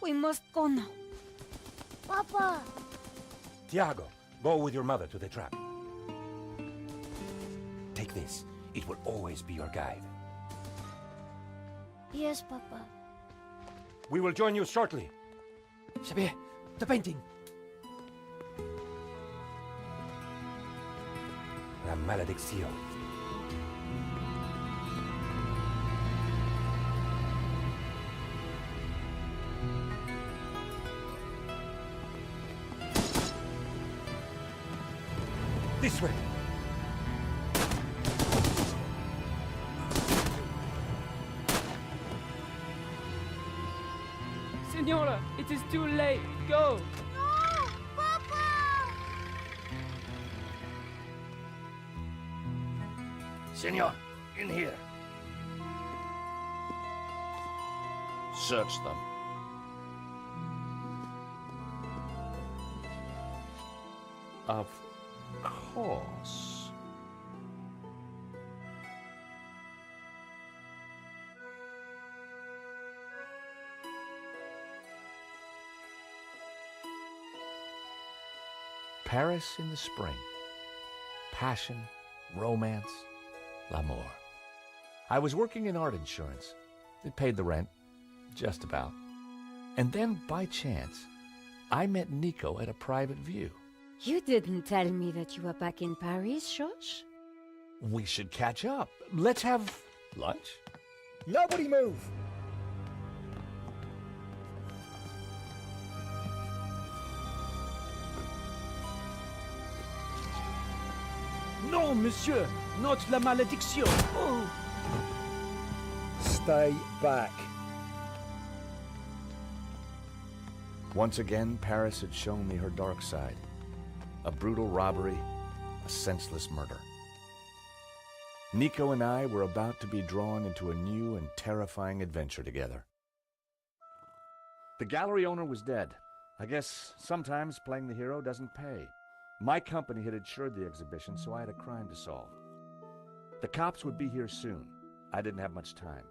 We must go now. Papa! Tiago, go with your mother to the trap. Take this. It will always be your guide. Yes, Papa. We will join you shortly. Xavier, the painting. La maledicción. This way. Senora, it is too late. Go! No! Papa! Senor, in here. Search them. Of course. Paris in the spring. Passion, romance, l'amour. I was working in art insurance. It paid the rent, just about. And then, by chance, I met Nico at a private view. You didn't tell me that you were back in Paris, George? We should catch up. Let's have lunch. Nobody move! Non, monsieur, not la malédiction. Oh. Stay back. Once again, Paris had shown me her dark side. A brutal robbery, a senseless murder. Nico and I were about to be drawn into a new and terrifying adventure together. The gallery owner was dead. I guess sometimes playing the hero doesn't pay. My company had insured the exhibition, so I had a crime to solve. The cops would be here soon. I didn't have much time.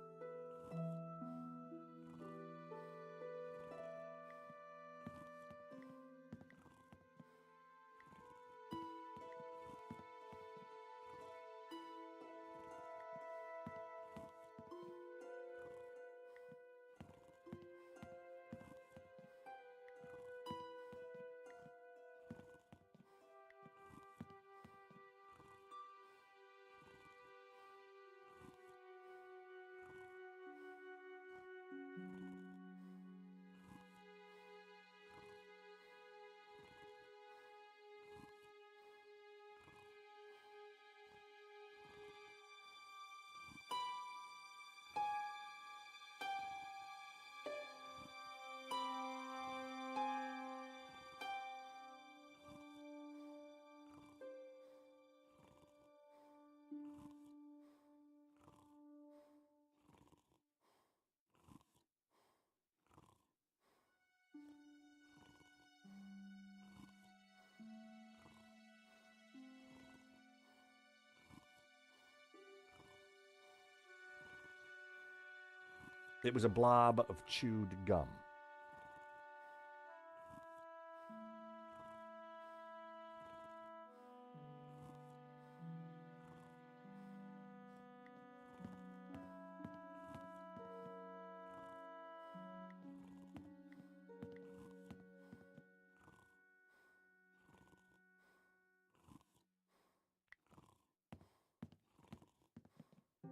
It was a blob of chewed gum.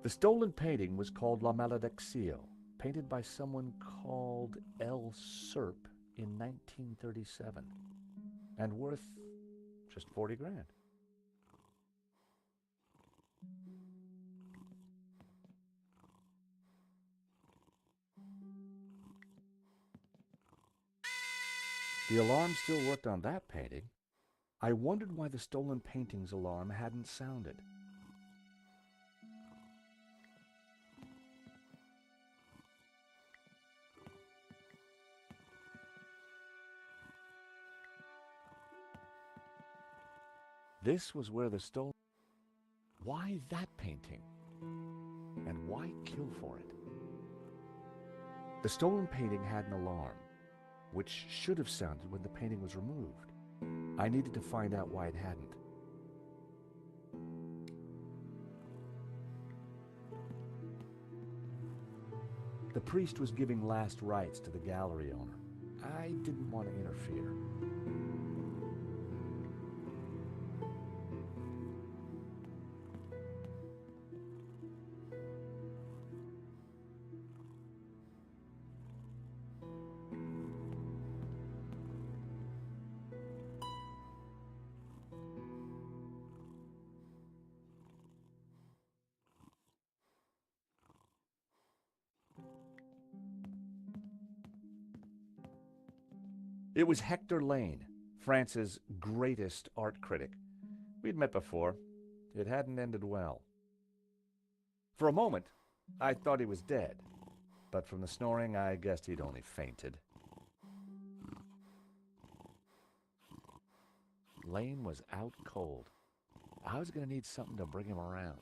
The stolen painting was called La Maledicción, painted by someone called El Serp in 1937, and worth just 40 grand. The alarm still worked on that painting. I wondered why the stolen paintings alarm hadn't sounded. This was where the stolen... Why that painting? And why kill for it? The stolen painting had an alarm, which should have sounded when the painting was removed. I needed to find out why it hadn't. The priest was giving last rites to the gallery owner. I didn't want to interfere. It was Hector Lane, France's greatest art critic. We'd met before. It hadn't ended well. For a moment, I thought he was dead, but from the snoring, I guessed he'd only fainted. Lane was out cold. I was going to need something to bring him around.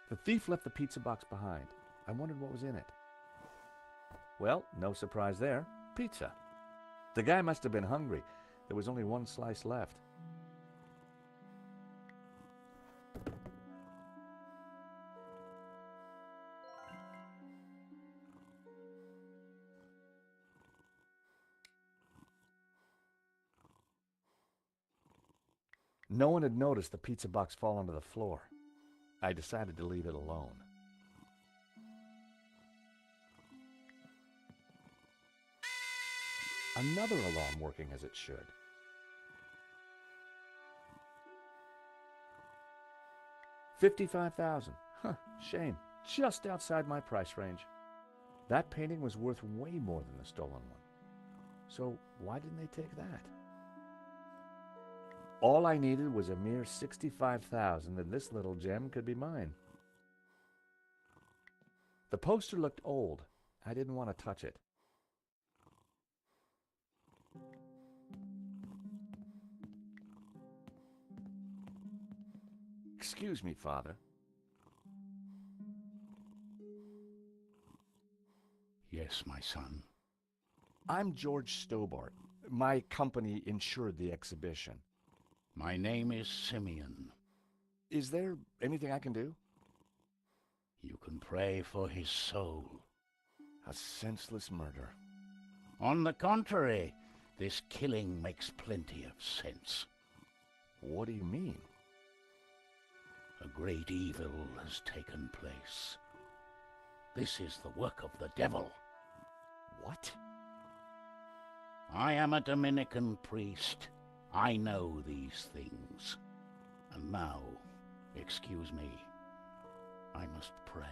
The thief left the pizza box behind. I wondered what was in it. Well, no surprise there. Pizza. The guy must have been hungry. There was only one slice left. No one had noticed the pizza box fall onto the floor. I decided to leave it alone. Another alarm working as it should. $55,000. Huh, shame. Just outside my price range. That painting was worth way more than the stolen one. So why didn't they take that? All I needed was a mere $65,000, and this little gem could be mine. The poster looked old. I didn't want to touch it. Excuse me, Father. Yes, my son. I'm George Stobart. My company insured the exhibition. My name is Simeon. Is there anything I can do? You can pray for his soul. A senseless murder. On the contrary, this killing makes plenty of sense. What do you mean? A great evil has taken place. This is the work of the devil. What? I am a Dominican priest. I know these things. And now, excuse me, I must pray.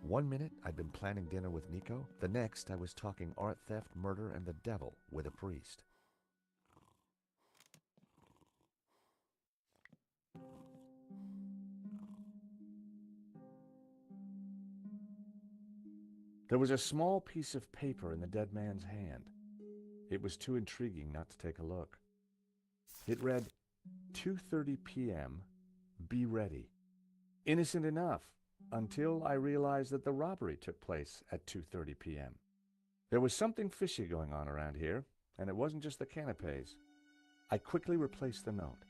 1 minute, I'd been planning dinner with Nico. The next, I was talking art theft, murder, and the devil with a priest. There was a small piece of paper in the dead man's hand. It was too intriguing not to take a look. It read, 2:30 p.m., be ready. Innocent enough, until I realized that the robbery took place at 2:30 p.m. There was something fishy going on around here, and it wasn't just the canapes. I quickly replaced the note.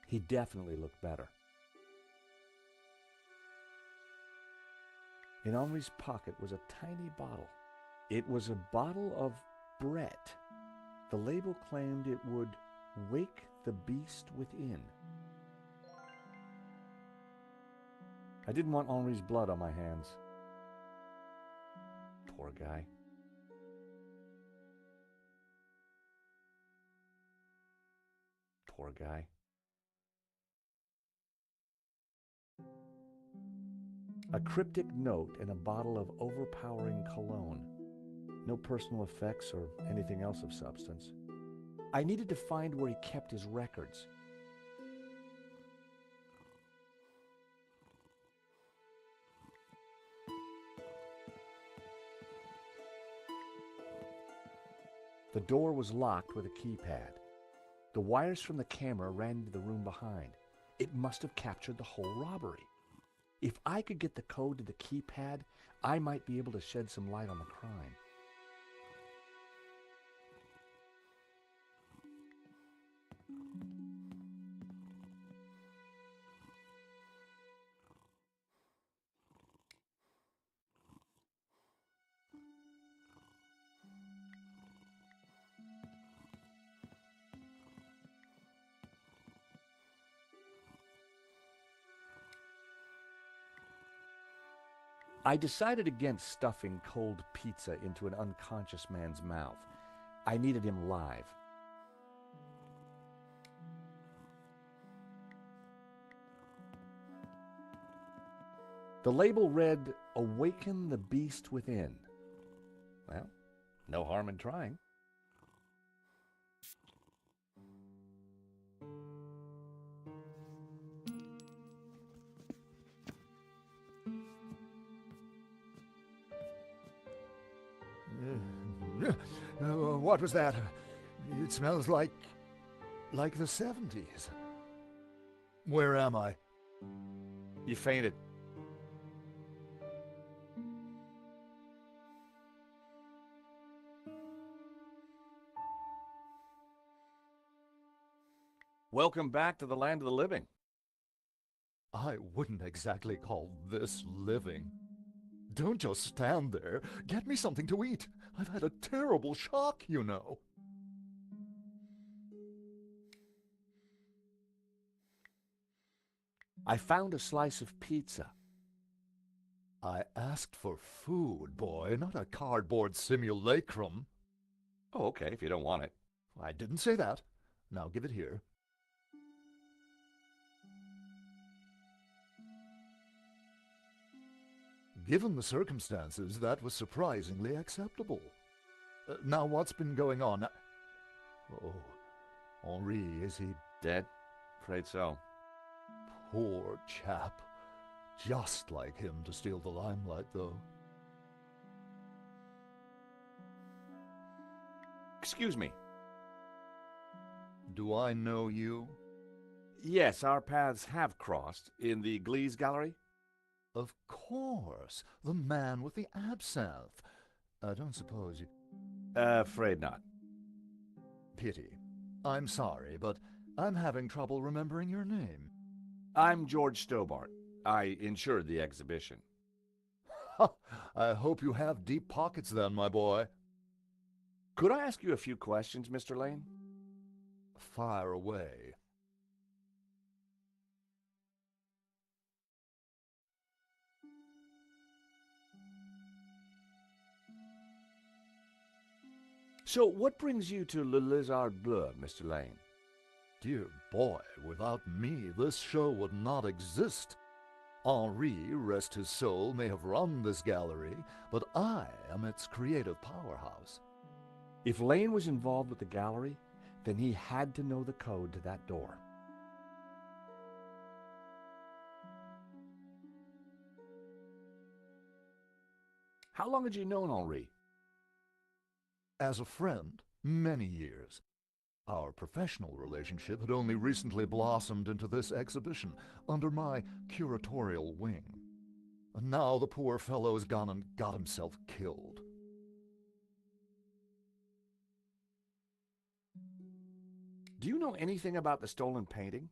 He definitely looked better. In Henri's pocket was a tiny bottle. It was a bottle of Brett. The label claimed it would wake the beast within. I didn't want Henri's blood on my hands. Poor guy. Poor guy. A cryptic note and a bottle of overpowering cologne. No personal effects or anything else of substance. I needed to find where he kept his records. The door was locked with a keypad. The wires from the camera ran into the room behind. It must have captured the whole robbery. If I could get the code to the keypad, I might be able to shed some light on the crime. I decided against stuffing cold pizza into an unconscious man's mouth. I needed him live. The label read, "Awaken the Beast Within." Well, no harm in trying. What was that? It smells like the 70s. Where am I? You fainted. Welcome back to the land of the living. I wouldn't exactly call this living. Don't just stand there. Get me something to eat. I've had a terrible shock, you know. I found a slice of pizza. I asked for food, boy, not a cardboard simulacrum. Oh, okay, if you don't want it. I didn't say that. Now give it here. Given the circumstances, that was surprisingly acceptable. Now, what's been going on? Oh, Henri, is he Dead? Afraid so. poor chap? Just like him to steal the limelight, though. Excuse me. Do I know you? Yes, our paths have crossed in the Glees Gallery. Of course, the man with the absinthe. I don't suppose you... Afraid not. Pity. I'm sorry, but I'm having trouble remembering your name. I'm George Stobart. I insured the exhibition. Ha! I hope you have deep pockets then, my boy. Could I ask you a few questions, Mr. Lane? Fire away. So, what brings you to Le Lézard Bleu, Mr. Lane? Dear boy, without me, this show would not exist. Henri, rest his soul, may have run this gallery, but I am its creative powerhouse. If Lane was involved with the gallery, then he had to know the code to that door. How long had you known Henri? As a friend, many years. Our professional relationship had only recently blossomed into this exhibition, under my curatorial wing. And now the poor fellow has gone and got himself killed. Do you know anything about the stolen painting?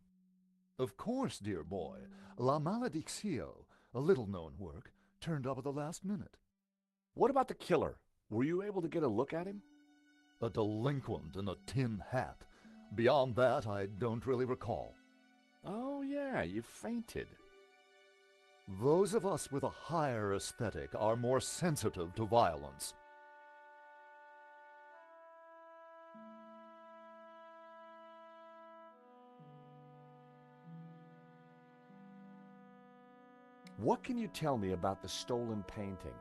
Of course, dear boy. La Maledictio, a little-known work, turned up at the last minute. What about the killer? Were you able to get a look at him? A delinquent in a tin hat. Beyond that, I don't really recall. Oh, yeah, you fainted. Those of us with a higher aesthetic are more sensitive to violence. What can you tell me about the stolen painting?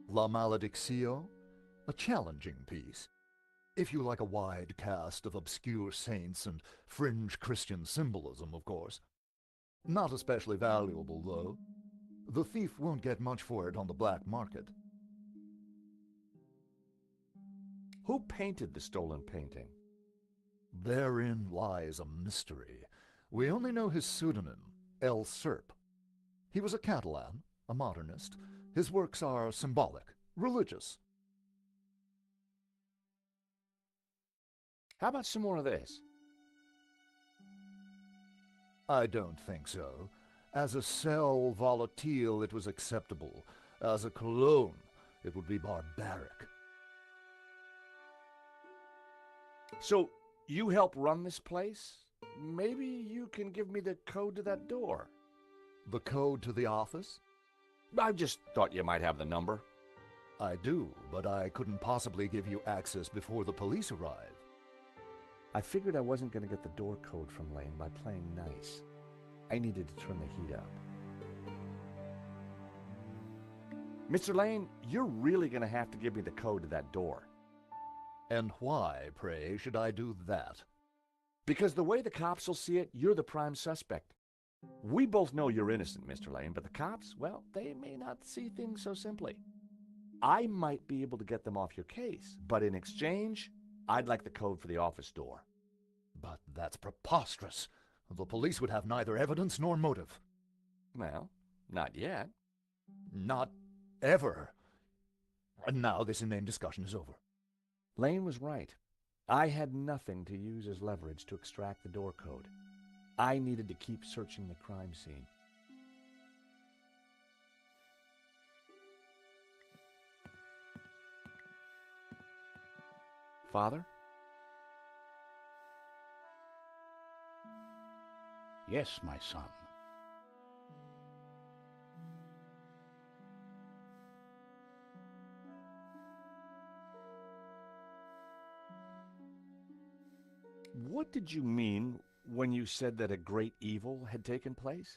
La Maledictio? A challenging piece. If you like a wide cast of obscure saints and fringe Christian symbolism, of course. Not especially valuable, though. The thief won't get much for it on the black market. Who painted the stolen painting? Therein lies a mystery. We only know his pseudonym, El Serp. He was a Catalan, a modernist. His works are symbolic, religious. How about some more of this? I don't think so. As a sel volatile, it was acceptable. As a cologne, it would be barbaric. So, you help run this place? Maybe you can give me the code to that door. The code to the office? I just thought you might have the number. I do, but I couldn't possibly give you access before the police arrive. I figured I wasn't going to get the door code from Lane by playing nice. I needed to turn the heat up. Mr. Lane, you're really going to have to give me the code to that door. And why, pray, should I do that? Because the way the cops will see it, you're the prime suspect. We both know you're innocent, Mr. Lane, but the cops, well, they may not see things so simply. I might be able to get them off your case, but in exchange, I'd like the code for the office door. But that's preposterous. The police would have neither evidence nor motive. Well, not yet. Not ever. And now this inane discussion is over. Lane was right. I had nothing to use as leverage to extract the door code. I needed to keep searching the crime scene. Father? Yes, my son. What did you mean when you said that a great evil had taken place?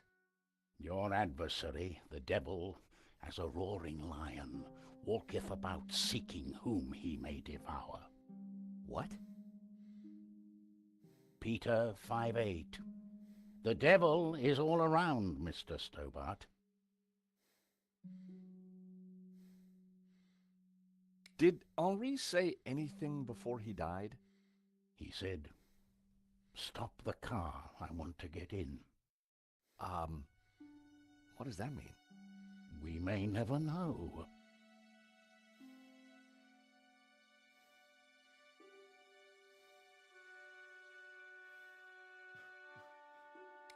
Your adversary, the devil, as a roaring lion, walketh about seeking whom he may devour. What? Peter 5:8. The devil is all around, Mr. Stobart. Did Henri say anything before he died? He said, "Stop the car, I want to get in." What does that mean? We may never know.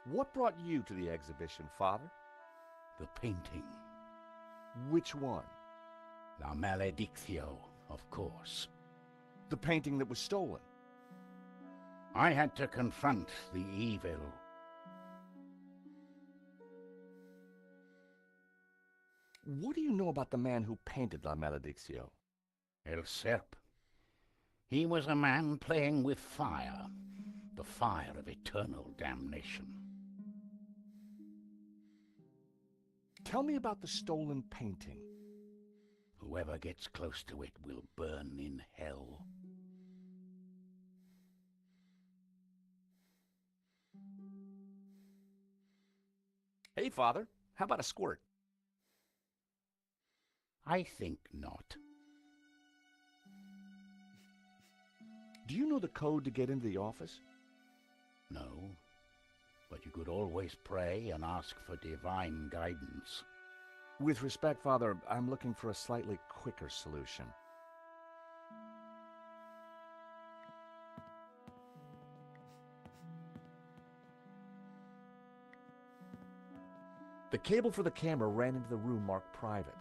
What brought you to the exhibition, Father? The painting. Which one? La Maledictio, of course. The painting that was stolen. I had to confront the evil. What do you know about the man who painted La Maledictio? El Serp. He was a man playing with fire, the fire of eternal damnation. Tell me about the stolen painting. Whoever gets close to it will burn in hell. Hey, Father, how about a squirt? I think not. Do you know the code to get into the office? No, but you could always pray and ask for divine guidance. With respect, Father, I'm looking for a slightly quicker solution. The cable for the camera ran into the room marked private.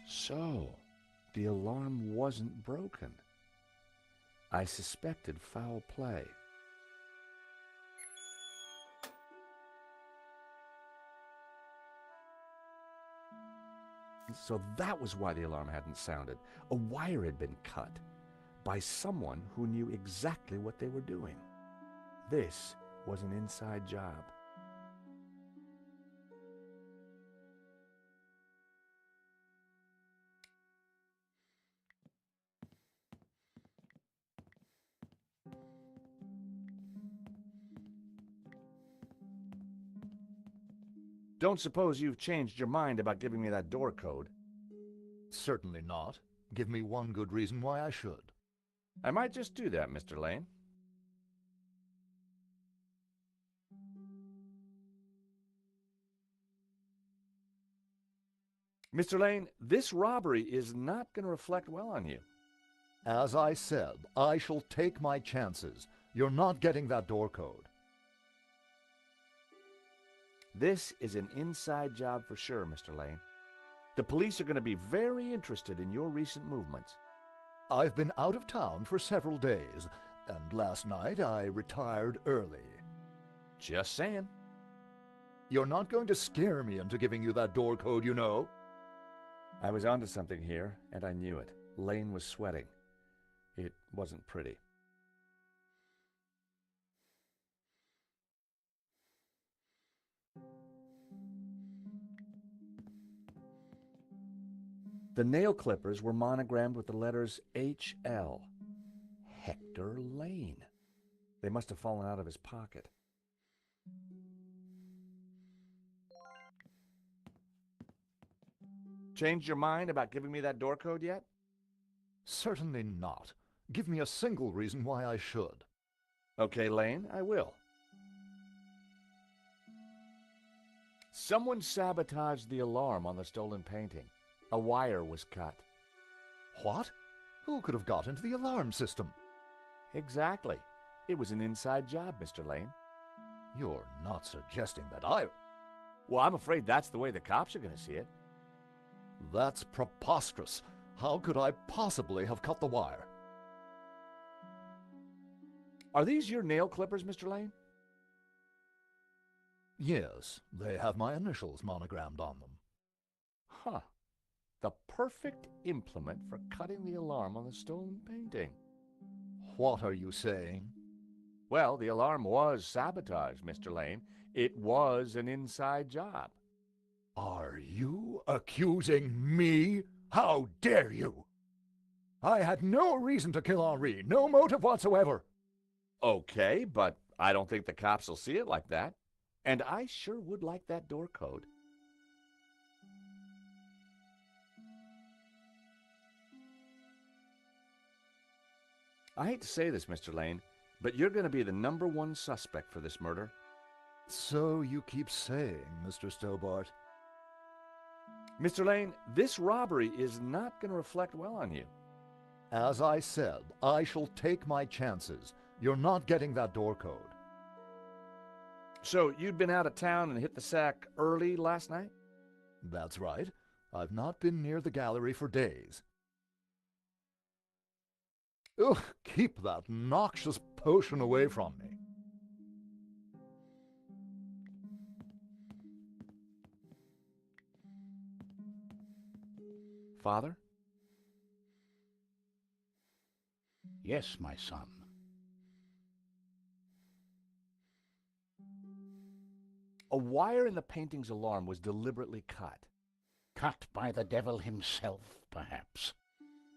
So, the alarm wasn't broken. I suspected foul play. So that was why the alarm hadn't sounded. A wire had been cut by someone who knew exactly what they were doing. This was an inside job. Don't suppose you've changed your mind about giving me that door code? Certainly not. Give me one good reason why I should. I might just do that, Mr. Lane. Mr. Lane, this robbery is not going to reflect well on you. As I said, I shall take my chances. You're not getting that door code. This is an inside job for sure, Mr. Lane. The police are going to be very interested in your recent movements. I've been out of town for several days, and last night I retired early. Just saying. You're not going to scare me into giving you that door code, you know. I was onto something here, and I knew it. Lane was sweating. It wasn't pretty. The nail clippers were monogrammed with the letters H.L. Hector Lane. They must have fallen out of his pocket. Changed your mind about giving me that door code yet? Certainly not. Give me a single reason why I should. Okay, Lane, I will. Someone sabotaged the alarm on the stolen painting. A wire was cut. What? Who could have got into the alarm system? Exactly. It was an inside job, Mr. Lane. You're not suggesting that I... Well, I'm afraid that's the way the cops are going to see it. That's preposterous. How could I possibly have cut the wire? Are these your nail clippers, Mr. Lane? Yes, they have my initials monogrammed on them. Huh. The perfect implement for cutting the alarm on the stolen painting. What are you saying? Well, the alarm was sabotaged, Mr. Lane. It was an inside job. Are you accusing me? How dare you? I had no reason to kill Henri, no motive whatsoever. Okay, but I don't think the cops will see it like that. And I sure would like that door code. I hate to say this, Mr. Lane, but you're going to be the #1 suspect for this murder. So you keep saying, Mr. Stobart. Mr. Lane, this robbery is not going to reflect well on you. As I said, I shall take my chances. You're not getting that door code. So you'd been out of town and hit the sack early last night? That's right. I've not been near the gallery for days. Ugh, keep that noxious potion away from me. Father? Yes, my son. A wire in the painting's alarm was deliberately cut. Cut by the devil himself, perhaps.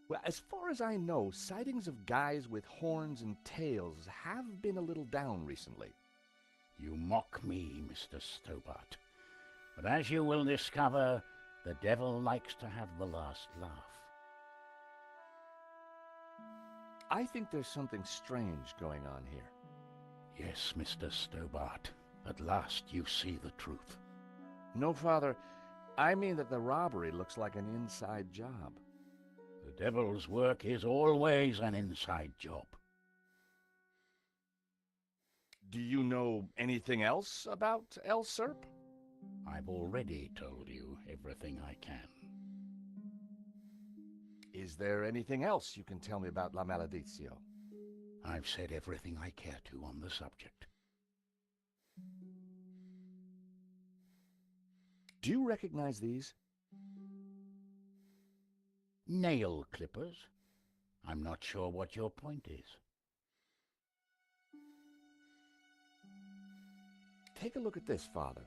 Well, as far as I know, sightings of guys with horns and tails have been a little down recently. You mock me, Mr. Stobart. But as you will discover, the devil likes to have the last laugh. I think there's something strange going on here. Yes, Mr. Stobart. At last you see the truth. No, Father. I mean that the robbery looks like an inside job. The devil's work is always an inside job. Do you know anything else about El Serp? I've already told you everything I can. Is there anything else you can tell me about La Maledizio? I've said everything I care to on the subject. Do you recognize these? Nail clippers? I'm not sure what your point is. Take a look at this, Father.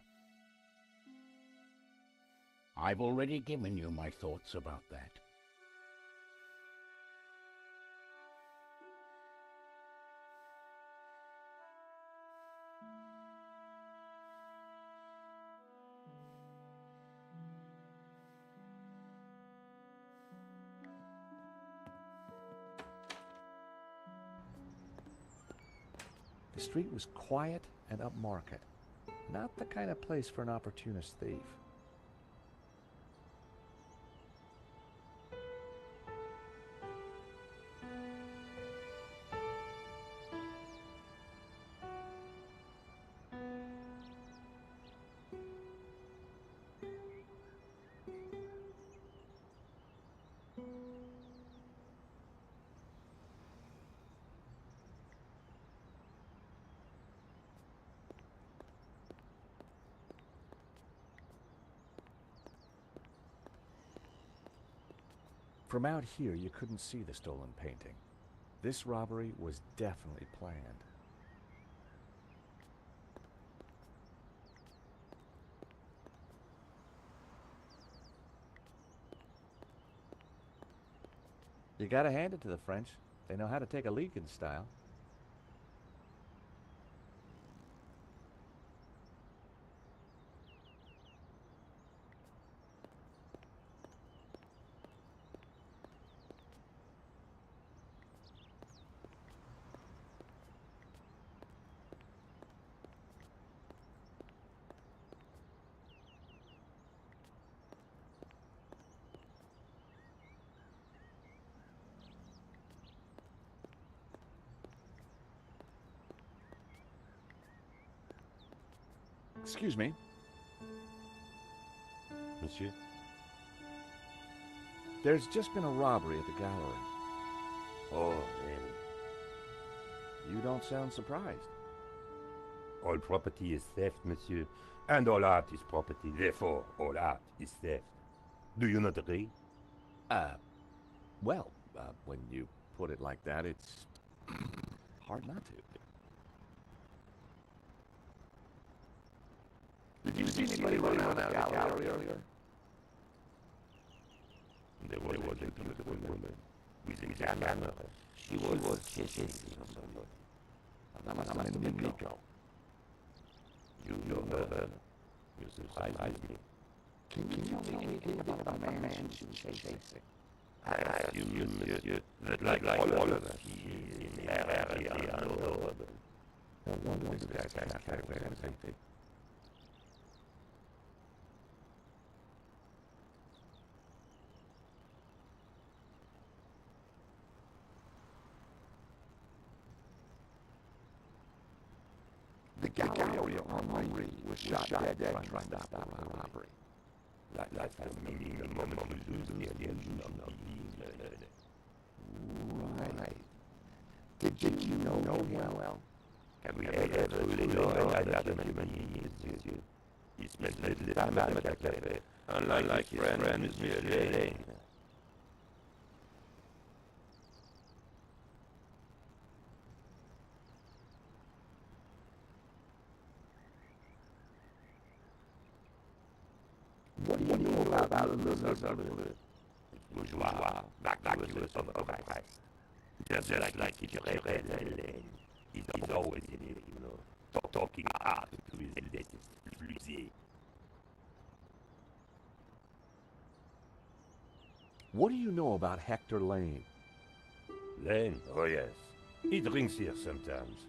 I've already given you my thoughts about that. The street was quiet and upmarket. Not the kind of place for an opportunist thief. From out here, you couldn't see the stolen painting. This robbery was definitely planned. You gotta hand it to the French. They know how to take a leak in style. Excuse me. Monsieur? There's just been a robbery at the gallery. Oh, really? You don't sound surprised. All property is theft, monsieur. And all art is property. Therefore, all art is theft. Do you not agree? Well, when you put it like that, it's hard not to. Did you see anybody running out of the gallery earlier? There was a beautiful woman with a camera. She was chasing someone. That must have been Nico. You know her. You surprised me. Can you tell me anything about the man she was chasing? I assume, monsieur, that like all of us, he is inherently unknowable. What was that character? The gallery on Moue was shot dead trying to stop the robbery. That's the meaning the moment you lose the illusion of being murdered. Right. Did you know well? Can we ever truly know another human being, monsieur? He spent little time at the cafe, unlike his friend, Monsieur Lane. What do you know about the Bourgeois, vacuous of Christ. Just like it read Lane. He's always in it, you know, talking art to his latest flusée. What do you know about Hector Lane? Lane? Oh yes. He drinks here sometimes.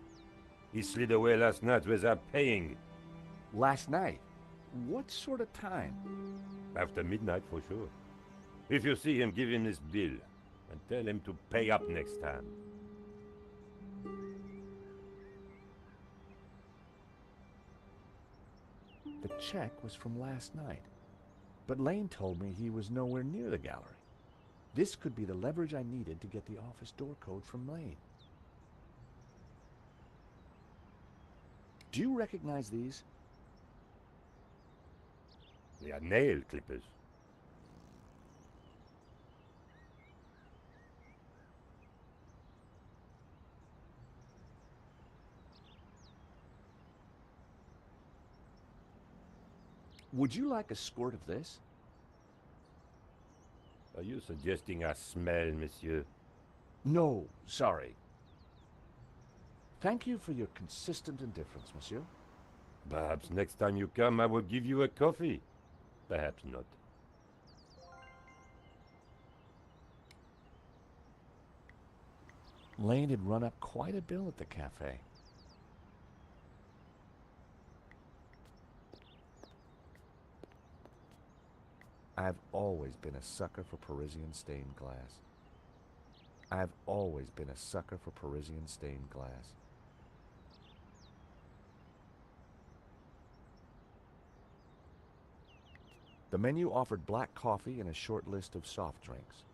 He slid away last night without paying. Last night? What sort of time? After midnight for sure. If you see him, give him this bill and tell him to pay up next time. The check was from last night, but Lane told me he was nowhere near the gallery. This could be the leverage I needed to get the office door code from Lane. Do you recognize these? They are nail clippers. Would you like a squirt of this? Are you suggesting I smell, monsieur? No, sorry. Thank you for your consistent indifference, monsieur. Perhaps next time you come, I will give you a coffee. Perhaps not. Lane had run up quite a bill at the cafe. I've always been a sucker for Parisian stained glass. I've always been a sucker for Parisian stained glass. The menu offered black coffee and a short list of soft drinks.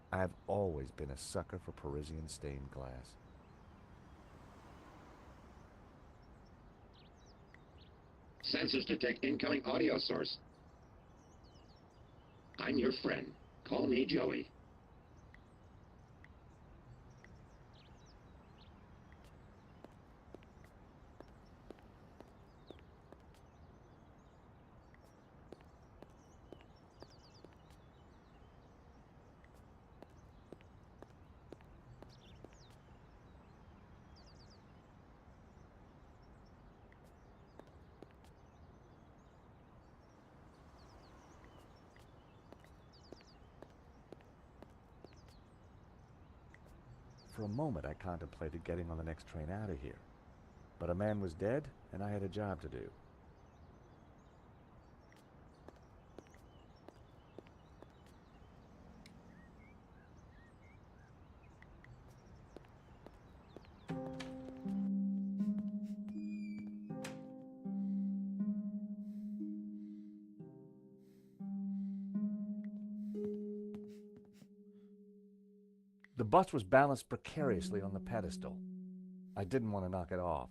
I've always been a sucker for Parisian stained glass. Sensors detect incoming audio source. I'm your friend. Call me Joey. For a moment, I contemplated getting on the next train out of here. But a man was dead, and I had a job to do. The bus was balanced precariously on the pedestal. I didn't want to knock it off.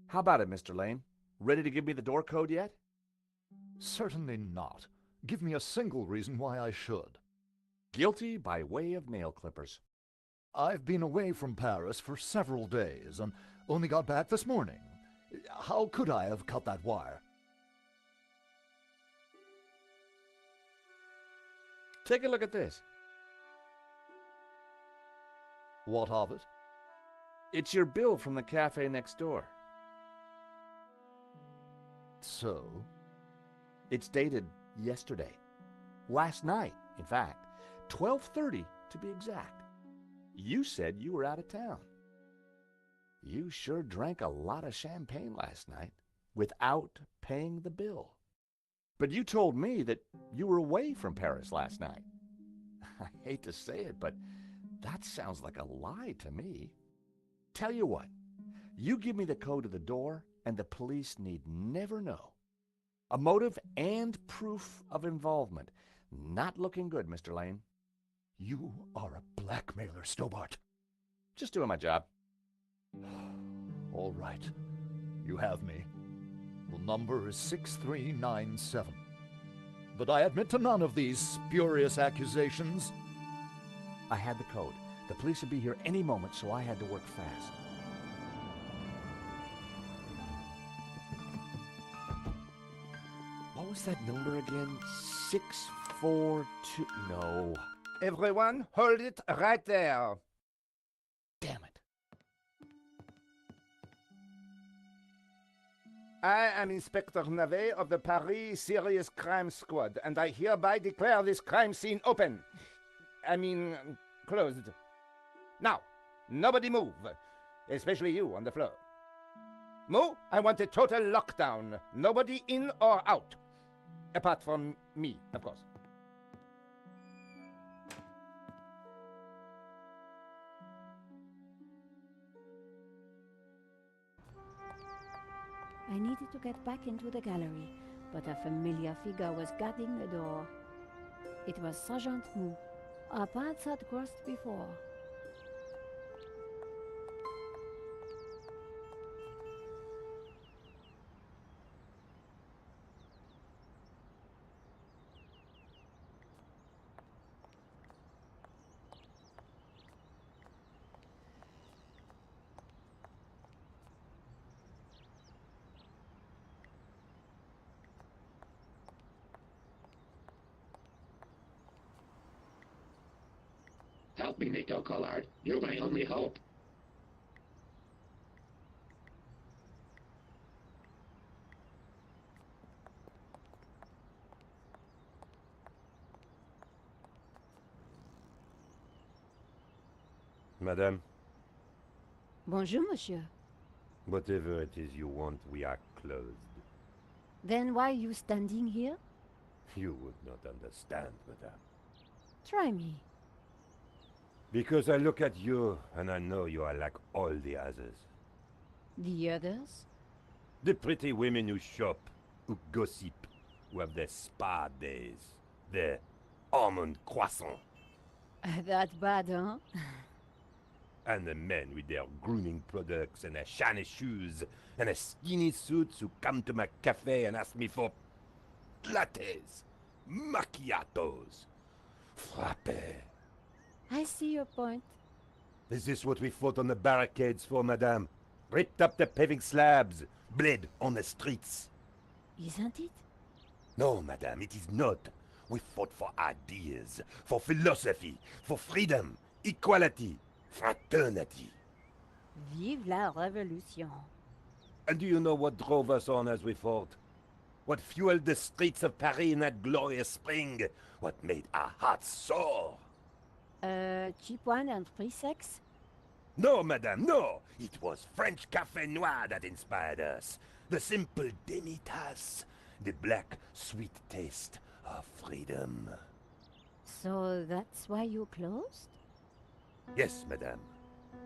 How about it, Mr. Lane? Ready to give me the door code yet? Certainly not. Give me a single reason why I should. Guilty by way of nail clippers. I've been away from Paris for several days and only got back this morning. How could I have cut that wire? Take a look at this. What of it? It's your bill from the cafe next door. So? It's dated yesterday. Last night, in fact. 12:30 to be exact. You said you were out of town. You sure drank a lot of champagne last night without paying the bill. But you told me that you were away from Paris last night. I hate to say it, but that sounds like a lie to me. Tell you what, you give me the code to the door, and the police need never know. A motive and proof of involvement. Not looking good, Mr. Lane. You are a blackmailer, Stobart. Just doing my job. All right. You have me. The number is 6397. But I admit to none of these spurious accusations. I had the code. The police would be here any moment, so I had to work fast. What was that number again? 642... No. Everyone, hold it right there. Damn it. I am Inspector Navet of the Paris Serious Crime Squad, and I hereby declare this crime scene open. I mean, closed. Now, nobody move, especially you on the floor. Moue, I want a total lockdown. Nobody in or out. Apart from me, of course. I needed to get back into the gallery, but a familiar figure was guarding the door. It was Sergeant Moue. Our paths had crossed before. Help me, Nico Collard. You're my only hope. Madame, Bonjour, monsieur. whatever it is you want, we are closed. Then why are you standing here? You would not understand, madame. Try me. Because I look at you, and I know you are like all the others. The others? The pretty women who shop, who gossip, who have their spa days, their almond croissant. That bad, huh? And the men with their grooming products and their shiny shoes and their skinny suits who come to my cafe and ask me for lattes, macchiatos, frappes. I see your point. Is this what we fought on the barricades for, madame? Ripped up the paving slabs, bled on the streets. Isn't it? No, madame, it is not. We fought for ideas, for philosophy, for freedom, equality, fraternity. Vive la révolution. And do you know what drove us on as we fought? What fueled the streets of Paris in that glorious spring? What made our hearts soar? Cheap wine and free sex? No, madame, no! It was French Café Noir that inspired us. The simple demi-tasse. The black, sweet taste of freedom. So that's why you closed? Yes, madame.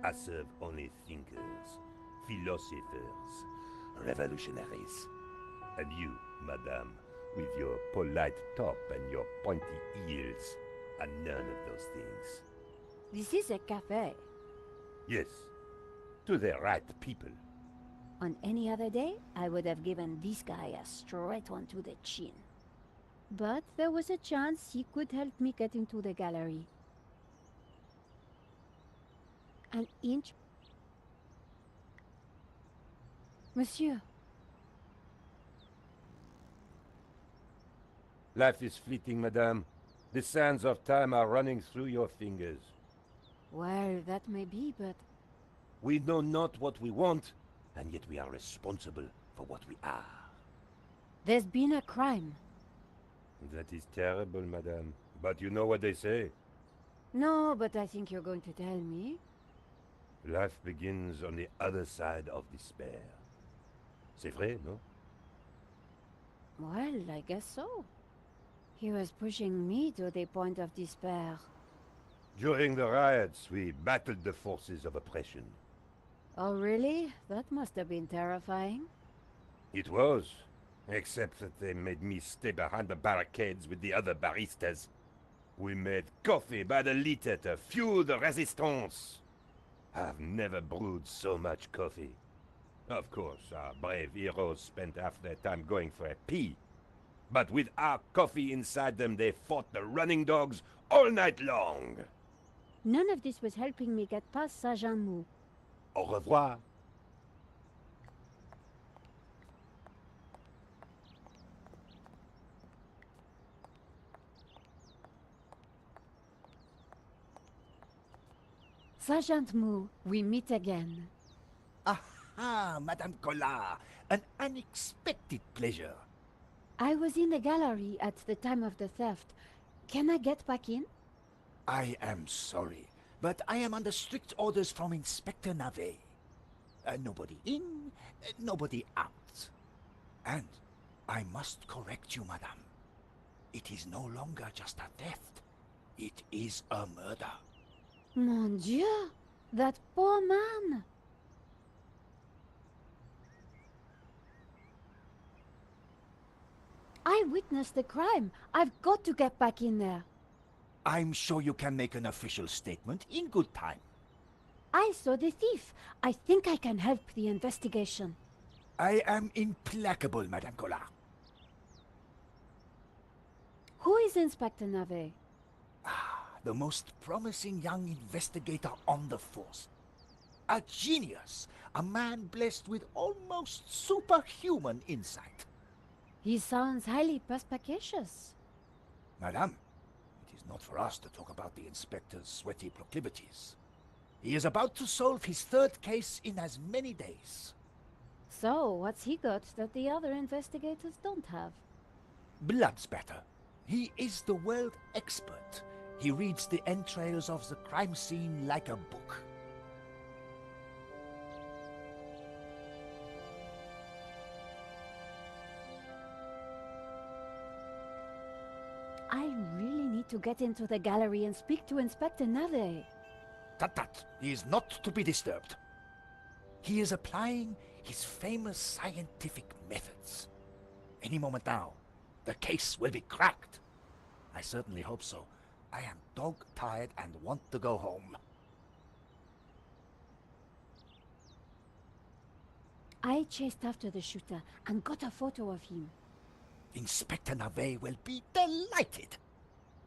I serve only thinkers, philosophers, revolutionaries. And you, madame, with your polite top and your pointy ears, are none of those things. This is a cafe. Yes, to the right people. On any other day, I would have given this guy a straight one to the chin. But there was a chance he could help me get into the gallery. An inch... Monsieur. Life is fleeting, madame. The sands of time are running through your fingers. Well, that may be, but... We know not what we want, and yet we are responsible for what we are. There's been a crime. That is terrible, madame. But you know what they say. No, but I think you're going to tell me. Life begins on the other side of despair. C'est vrai, no? Well, I guess so. He was pushing me to the point of despair. During the riots, we battled the forces of oppression. Oh, really? That must have been terrifying. It was, except that they made me stay behind the barricades with the other baristas. We made coffee by the liter to fuel the resistance. I've never brewed so much coffee. Of course, our brave heroes spent half their time going for a pee. But with our coffee inside them, they fought the running dogs all night long. None of this was helping me get past Sergeant Moue. Au revoir. Sergeant Moue, we meet again. Aha, Madame Collard. An unexpected pleasure. I was in the gallery at the time of the theft. Can I get back in? I am sorry, but I am under strict orders from Inspector Navet. Nobody in, nobody out. And I must correct you, madame. It is no longer just a theft. It is a murder. Mon Dieu! That poor man! I witnessed the crime. I've got to get back in there. I'm sure you can make an official statement in good time. I saw the thief. I think I can help the investigation. I am implacable, Madame Collard. Who is Inspector Navet? The most promising young investigator on the force. A genius, a man blessed with almost superhuman insight. He sounds highly perspicacious. Madame, it is not for us to talk about the inspector's sweaty proclivities. He is about to solve his third case in as many days. So, what's he got that the other investigators don't have? Blood spatter. He is the world expert. He reads the entrails of the crime scene like a book. I really need to get into the gallery and speak to Inspector Navet. Tut. He is not to be disturbed. He is applying his famous scientific methods. Any moment now, the case will be cracked. I certainly hope so. I am dog-tired and want to go home. I chased after the shooter and got a photo of him. Inspector Navet will be delighted.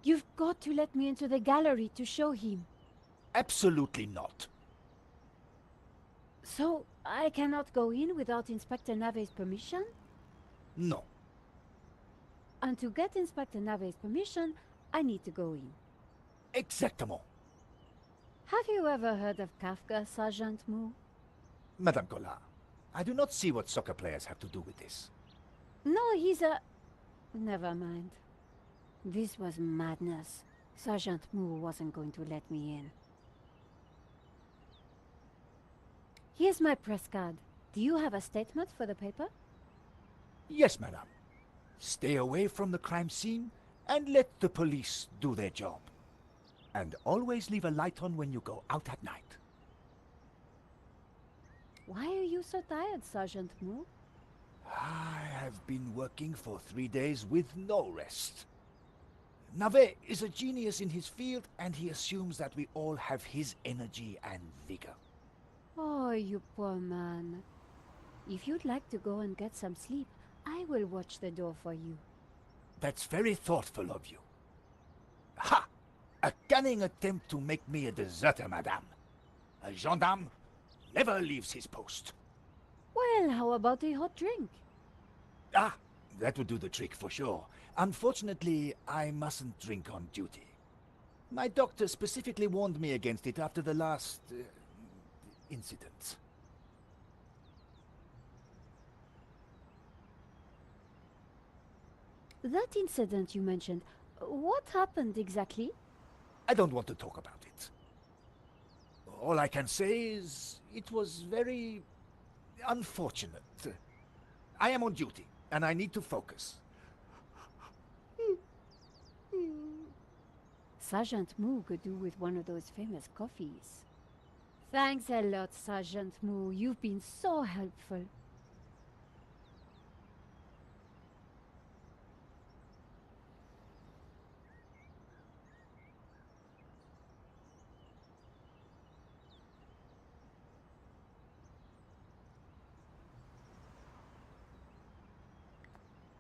You've got to let me into the gallery to show him. Absolutely not. So, I cannot go in without Inspector Navet's permission? No. And to get Inspector Navet's permission, I need to go in. Exactement. Have you ever heard of Kafka, Sergeant Moue? Madame Collard, I do not see what soccer players have to do with this. No, he's a... Never mind. This was madness. Sergeant Moue wasn't going to let me in. Here's my press card. Do you have a statement for the paper? Yes, madame. Stay away from the crime scene and let the police do their job. And always leave a light on when you go out at night. Why are you so tired, Sergeant Moue? I have been working for 3 days with no rest. Navet is a genius in his field, and he assumes that we all have his energy and vigor. Oh, you poor man. If you'd like to go and get some sleep, I will watch the door for you. That's very thoughtful of you. Ha! A cunning attempt to make me a deserter, madame. A gendarme never leaves his post. Well, how about a hot drink? Ah, that would do the trick for sure. Unfortunately, I mustn't drink on duty. My doctor specifically warned me against it after the last... incident. That incident you mentioned, what happened exactly? I don't want to talk about it. All I can say is it was very unfortunate. I am on duty, and I need to focus. Sergeant Moue could do with one of those famous coffees. Thanks a lot, Sergeant Moue. You've been so helpful.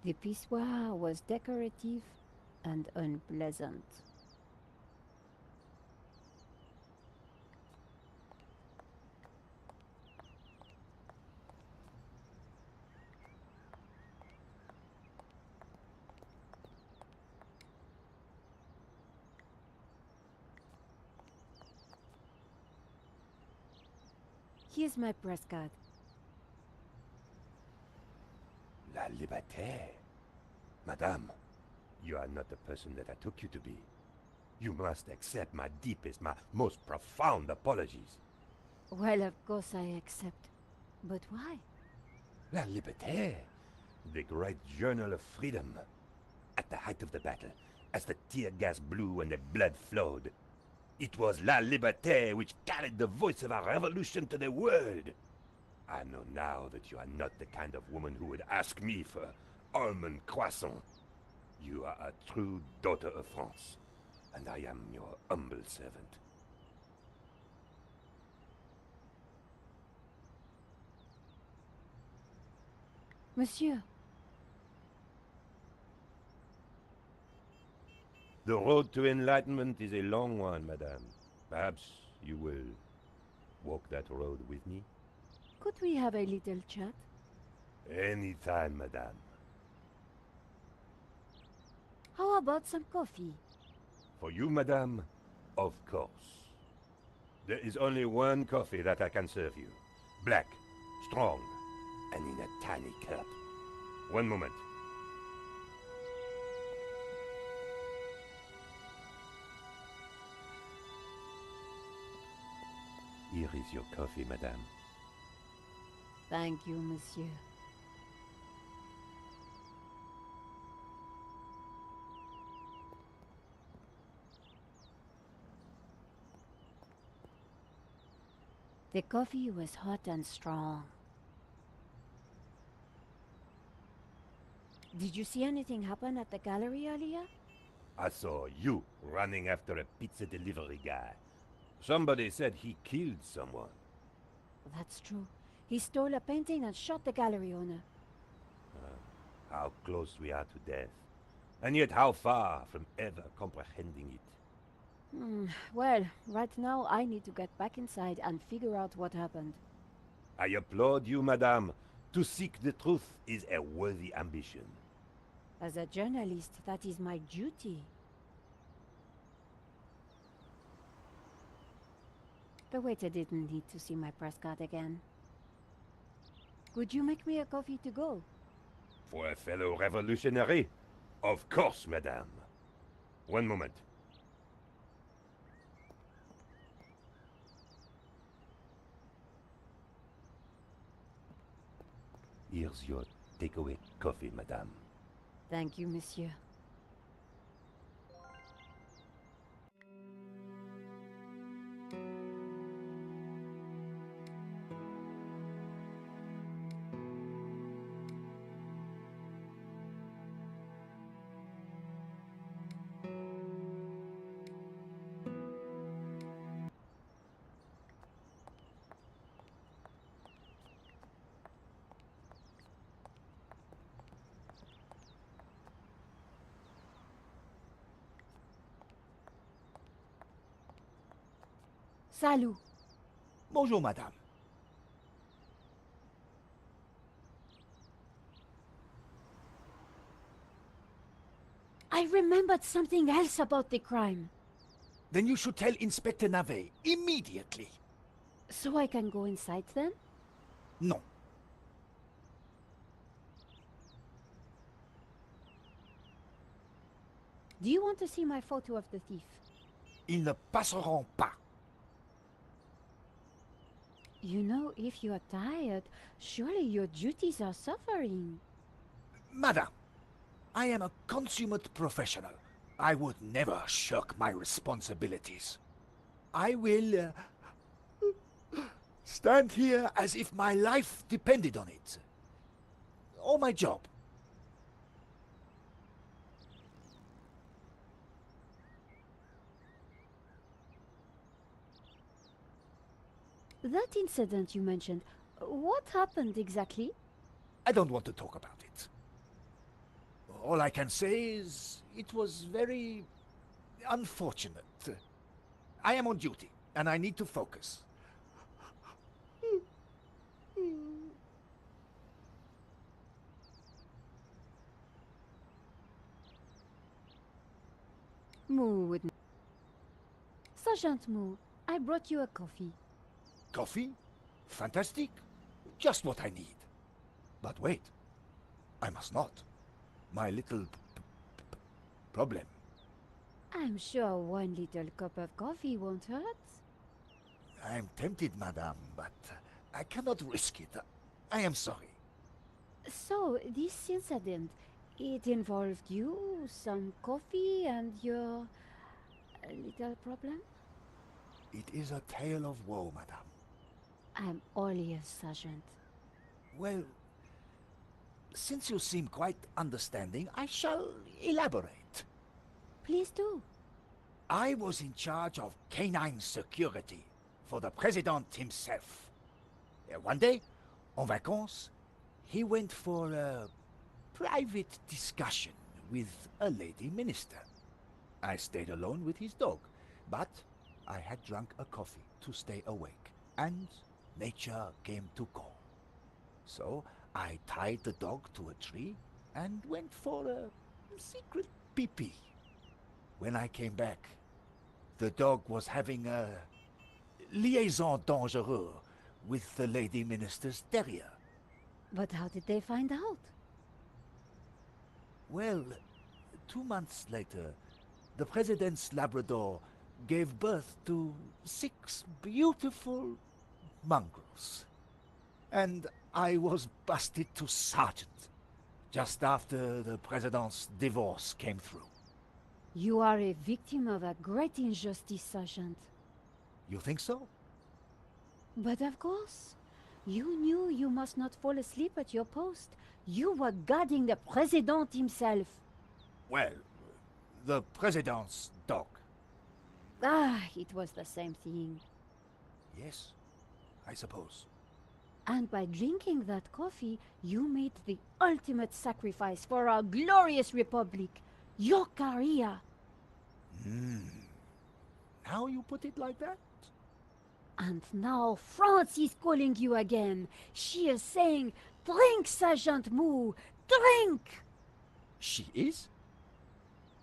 The pissoir was decorative and unpleasant. Here's my press card. La liberté. Madame, you are not the person that I took you to be. You must accept my deepest, my most profound apologies. Well, of course I accept. But why? La Liberté, the great journal of freedom. At the height of the battle, as the tear gas blew and the blood flowed, it was La Liberté which carried the voice of our revolution to the world. I know now that you are not the kind of woman who would ask me for almond croissant. You are a true daughter of France, and I am your humble servant. Monsieur, The road to enlightenment is a long one, madame. Perhaps you will walk that road with me? could we have a little chat? Any time, madame. How about some coffee? For you, madame, of course. There is only one coffee that I can serve you. Black, strong, and in a tiny cup. One moment. Here is your coffee, madame. Thank you, monsieur. The coffee was hot and strong. Did you see anything happen at the gallery earlier? I saw you running after a pizza delivery guy. Somebody said he killed someone. That's true. He stole a painting and shot the gallery owner. How close we are to death. And yet how far from ever comprehending it. Well, right now I need to get back inside and figure out what happened. I applaud you, madame. To seek the truth is a worthy ambition. As a journalist, that is my duty. The waiter didn't need to see my press card again. Could you make me a coffee to go? For a fellow revolutionary? Of course, madame. One moment. Here's your takeaway coffee, madame. Thank you, monsieur. Salut. Bonjour, madame. I remembered something else about the crime. Then you should tell Inspector Navet immediately. So I can go inside then? Non. Do you want to see my photo of the thief? Ils ne passeront pas. You know, if you are tired, surely your duties are suffering. Madame, I am a consummate professional. I would never shirk my responsibilities. I will stand here as if my life depended on it. Or my job. That incident you mentioned, what happened exactly? I don't want to talk about it. All I can say is it was very unfortunate. I am on duty, and I need to focus. Moue wouldn't. Sergeant Moue, I brought you a coffee. Coffee? Fantastic. Just what I need. But wait. I must not. My little problem. I'm sure one little cup of coffee won't hurt. I'm tempted, madame, but I cannot risk it. I am sorry. So, this incident, it involved you, some coffee, and your little problem? It is a tale of woe, madame. I'm all ears, Sergeant. Well, since you seem quite understanding, I shall elaborate. Please do. I was in charge of canine security for the president himself. One day, en vacances, he went for a private discussion with a lady minister. I stayed alone with his dog, but I had drunk a coffee to stay awake, and nature came to call. So I tied the dog to a tree and went for a secret pee-pee. When I came back, the dog was having a liaison dangereuse with the lady minister's terrier. But how did they find out? Well, 2 months later, the president's Labrador gave birth to 6 beautiful mongrels. And I was busted to sergeant just after the president's divorce came through. You are a victim of a great injustice, Sergeant. You think so? But of course. You knew you must not fall asleep at your post. You were guarding the president himself. Well, the president's dog. Ah, it was the same thing. Yes, I suppose. And by drinking that coffee, you made the ultimate sacrifice for our glorious republic. Your career. Now you put it like that? And now France is calling you again. She is saying, drink, Sergeant Moue, drink! She is?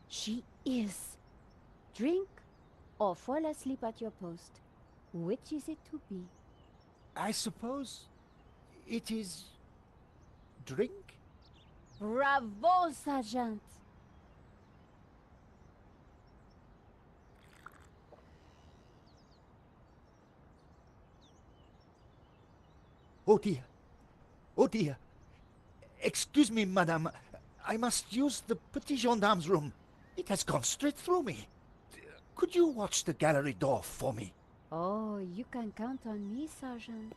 She is. Drink or fall asleep at your post. Which is it to be? I suppose it is drink? Bravo, Sergeant! Oh dear. Oh dear. Excuse me, madame. I must use the petit gendarme's room. It has gone straight through me. Could you watch the gallery door for me? Oh, you can count on me, Sergeant.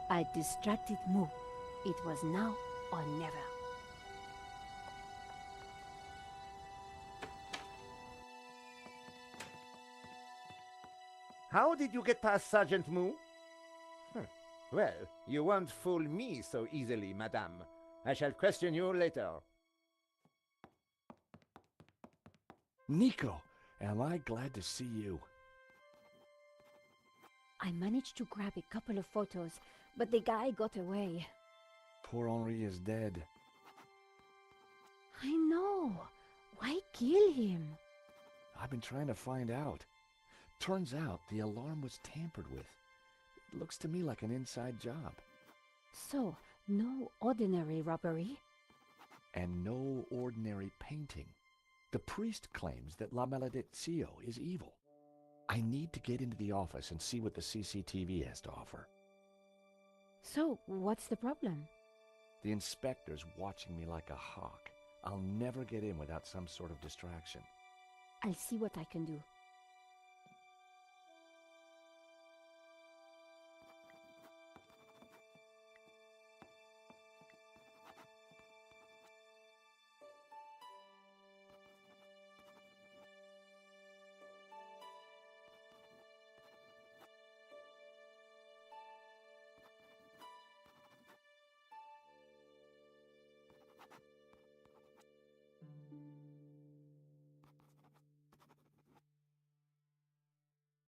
I distracted Moue. It was now or never. How did you get past Sergeant Moue? Well, you won't fool me so easily, madame. I shall question you later. Nico, am I glad to see you. I managed to grab a couple of photos, but the guy got away. Poor Henri is dead. I know. Why kill him? I've been trying to find out. Turns out the alarm was tampered with. It looks to me like an inside job. So, no ordinary robbery? And no ordinary painting. The priest claims that La Maledizio is evil. I need to get into the office and see what the CCTV has to offer. So, what's the problem? The inspector's watching me like a hawk. I'll never get in without some sort of distraction. I'll see what I can do.